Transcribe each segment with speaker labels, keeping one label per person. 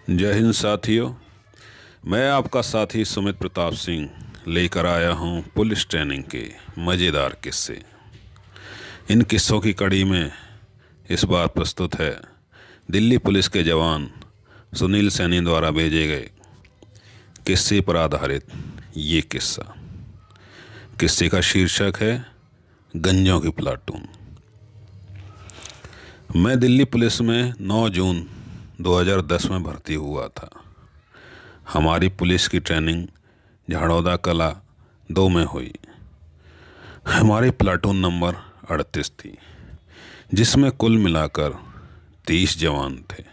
Speaker 1: जय हिंद साथियों। मैं आपका साथी सुमित प्रताप सिंह लेकर आया हूं पुलिस ट्रेनिंग के मज़ेदार किस्से। इन किस्सों की कड़ी में इस बार प्रस्तुत है दिल्ली पुलिस के जवान सुनील सैनी द्वारा भेजे गए किस्से पर आधारित ये किस्सा। किस्से का शीर्षक है गंजों की प्लाटून। मैं दिल्ली पुलिस में 9 जून 2010 में भर्ती हुआ था। हमारी पुलिस की ट्रेनिंग झाड़ौदा कला 2 में हुई। हमारी प्लाटून नंबर 38 थी, जिसमें कुल मिलाकर 30 जवान थे।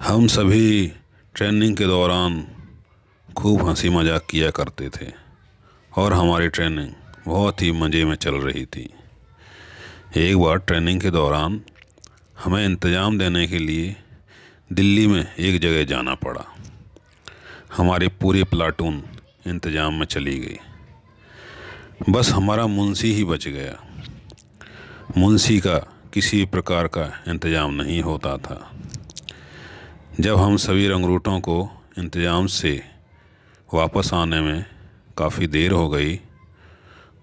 Speaker 1: हम सभी ट्रेनिंग के दौरान खूब हंसी मजाक किया करते थे और हमारी ट्रेनिंग बहुत ही मज़े में चल रही थी। एक बार ट्रेनिंग के दौरान हमें इंतज़ाम देने के लिए दिल्ली में एक जगह जाना पड़ा। हमारी पूरी प्लाटून इंतज़ाम में चली गई। बस हमारा मुंशी ही बच गया। मुंशी का किसी प्रकार का इंतज़ाम नहीं होता था। जब हम सभी रंगरूटों को इंतज़ाम से वापस आने में काफ़ी देर हो गई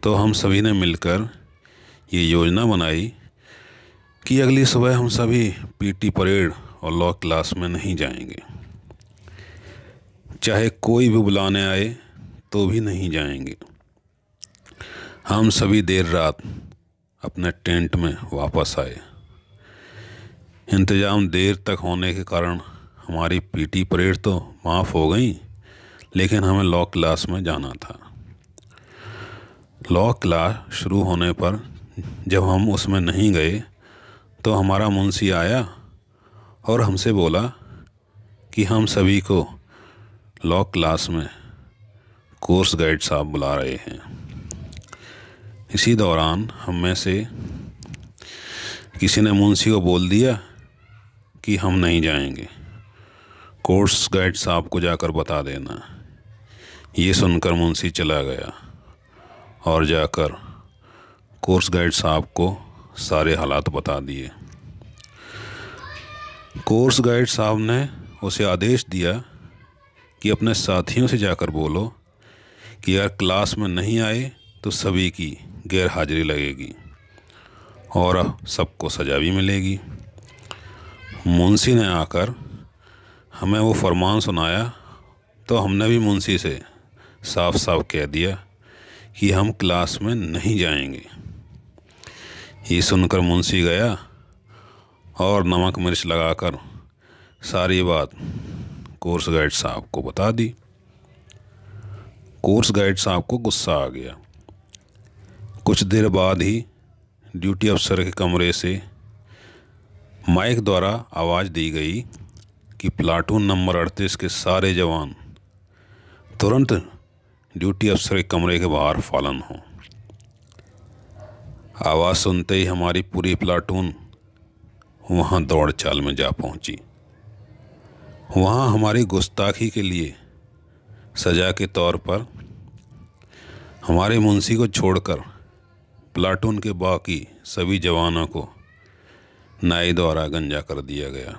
Speaker 1: तो हम सभी ने मिलकर ये योजना बनाई कि अगली सुबह हम सभी पीटी परेड और लॉ क्लास में नहीं जाएंगे। चाहे कोई भी बुलाने आए तो भी नहीं जाएंगे। हम सभी देर रात अपने टेंट में वापस आए। इंतज़ाम देर तक होने के कारण हमारी पीटी परेड तो माफ़ हो गई, लेकिन हमें लॉ क्लास में जाना था। लॉ क्लास शुरू होने पर जब हम उसमें नहीं गए तो हमारा मुंशी आया और हमसे बोला कि हम सभी को लॉ क्लास में कोर्स गाइड साहब बुला रहे हैं। इसी दौरान हम में से किसी ने मुंशी को बोल दिया कि हम नहीं जाएंगे, कोर्स गाइड साहब को जाकर बता देना। ये सुनकर मुंशी चला गया और जाकर कोर्स गाइड साहब को सारे हालात बता दिए। कोर्स गाइड साहब ने उसे आदेश दिया कि अपने साथियों से जाकर बोलो कि अगर क्लास में नहीं आए तो सभी की गैर हाजिरी लगेगी और सबको सज़ा भी मिलेगी। मुंशी ने आकर हमें वो फरमान सुनाया तो हमने भी मुंशी से साफ साफ कह दिया कि हम क्लास में नहीं जाएंगे। ये सुनकर मुंशी गया और नमक मिर्च लगाकर सारी बात कोर्स गाइड साहब को बता दी। कोर्स गाइड साहब को गुस्सा आ गया। कुछ देर बाद ही ड्यूटी अफसर के कमरे से माइक द्वारा आवाज़ दी गई कि प्लाटून नंबर 38 के सारे जवान तुरंत ड्यूटी अफसर के कमरे के बाहर फालन हों। आवाज़ सुनते ही हमारी पूरी प्लाटून वहाँ दौड़ चाल में जा पहुँची। वहाँ हमारी गुस्ताखी के लिए सज़ा के तौर पर हमारे मुंशी को छोड़कर प्लाटून के बाकी सभी जवानों को नाई द्वारा गंजा कर दिया गया।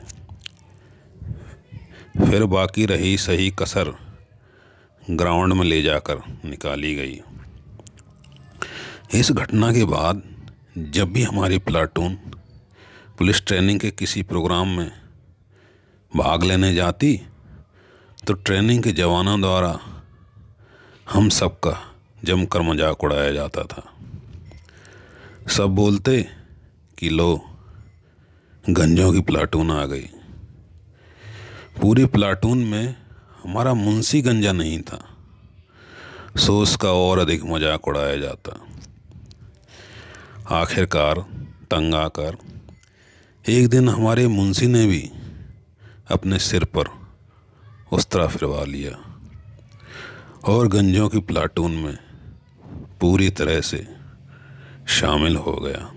Speaker 1: फिर बाकी रही सही कसर ग्राउंड में ले जाकर निकाली गई। इस घटना के बाद जब भी हमारी प्लाटून पुलिस ट्रेनिंग के किसी प्रोग्राम में भाग लेने जाती तो ट्रेनिंग के जवानों द्वारा हम सबका जमकर मजाक उड़ाया जाता था। सब बोलते कि लो गंजों की प्लाटून आ गई। पूरी प्लाटून में हमारा मुंशी गंजा नहीं था, सो उसका और अधिक मजाक उड़ाया जाता। आखिरकार तंग आकर एक दिन हमारे मुंशी ने भी अपने सिर पर उस्तरा फिरवा लिया और गंजों की प्लाटून में पूरी तरह से शामिल हो गया।